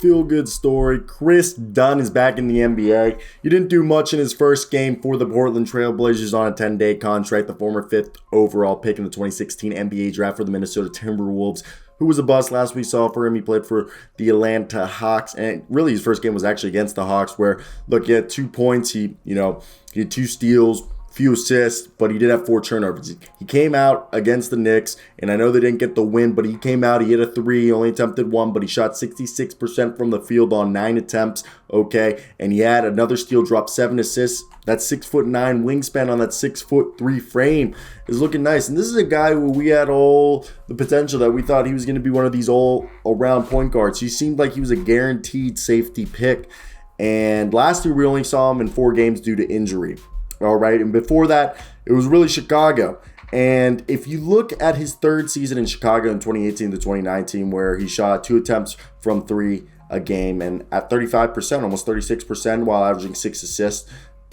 feel-good story. Kris Dunn is back in the NBA. He didn't do much in his first game for the Portland Trailblazers on a 10-day contract. The former 5th overall pick in the 2016 NBA draft for the Minnesota Timberwolves, who was a bust last we saw for him. He played for the Atlanta Hawks, and really his first game was actually against the Hawks, where, look, he had 2 points. He had 2 steals, few assists, but he did have 4 turnovers. He came out against the Knicks, and I know they didn't get the win, but he came out, he hit a 3, only attempted 1, but he shot 66% from the field on 9 attempts, okay? And he had another steal, dropped 7 assists. That 6'9" wingspan on that 6'3" frame is looking nice. And this is a guy who we had all the potential that we thought he was going to be one of these all-around point guards. He seemed like he was a guaranteed safety pick. And last year we only saw him in 4 games due to injury. All right, and before that, it was really Chicago. And if you look at his 3rd season in Chicago in 2018 to 2019, where he shot 2 attempts from 3 a game and at 35%, almost 36%, while averaging 6 assists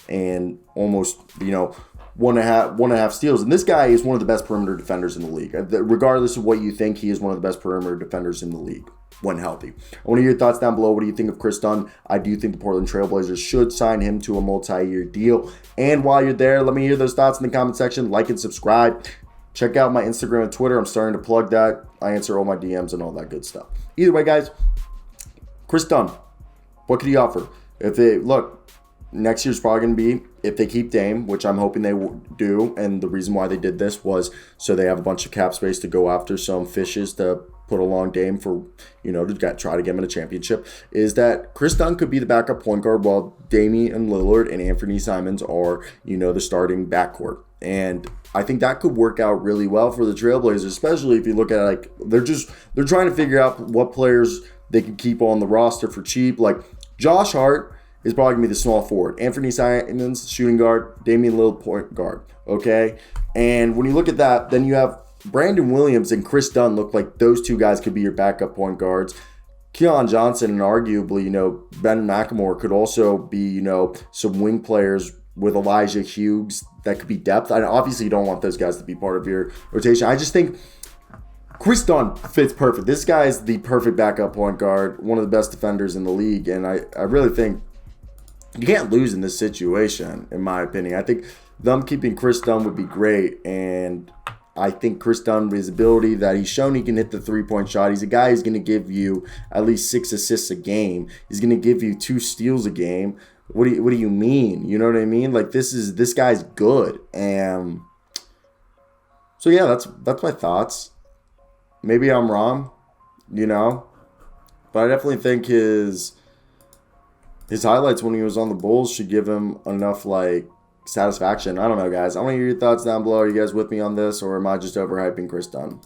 and almost, one and a half steals. And this guy is one of the best perimeter defenders in the league. Regardless of what you think, he is one of the best perimeter defenders in the league when healthy. I want to hear your thoughts down below. What do you think of Kris Dunn? I do think the Portland Trailblazers should sign him to a multi-year deal. And while you're there, let me hear those thoughts in the comment section. Like and subscribe. Check out my Instagram and Twitter. I'm starting to plug that. I answer all my DMs and all that good stuff. Either way, guys, Kris Dunn, what could he offer? Next year's probably going to be, if they keep Dame, which I'm hoping they do, and the reason why they did this was so they have a bunch of cap space to go after some fishes to put along Dame for, to try to get him in a championship, is that Kris Dunn could be the backup point guard while Damian Lillard and Anthony Simons are, the starting backcourt. And I think that could work out really well for the Trailblazers, especially if you look at it, they're trying to figure out what players they can keep on the roster for cheap. Like Josh Hart is probably going to be the small forward. Anthony Simons, shooting guard. Damian Lillard, point guard. Okay? And when you look at that, then you have Brandon Williams and Kris Dunn look like those 2 guys could be your backup point guards. Keon Johnson and arguably, Ben McLemore could also be, some wing players with Elijah Hughes that could be depth. I obviously don't want those guys to be part of your rotation. I just think Kris Dunn fits perfect. This guy is the perfect backup point guard, one of the best defenders in the league, and I really think you can't lose in this situation, in my opinion. I think them keeping Kris Dunn would be great, and I think Kris Dunn, with his ability that he's shown he can hit the 3-point shot, he's a guy who's going to give you at least 6 assists a game. He's going to give you 2 steals a game. What do you mean? You know what I mean? Like, this guy's good. And so yeah, that's my thoughts. Maybe I'm wrong, but I definitely think his highlights when he was on the Bulls should give him enough, satisfaction. I don't know, guys. I want to hear your thoughts down below. Are you guys with me on this, or am I just overhyping Kris Dunn?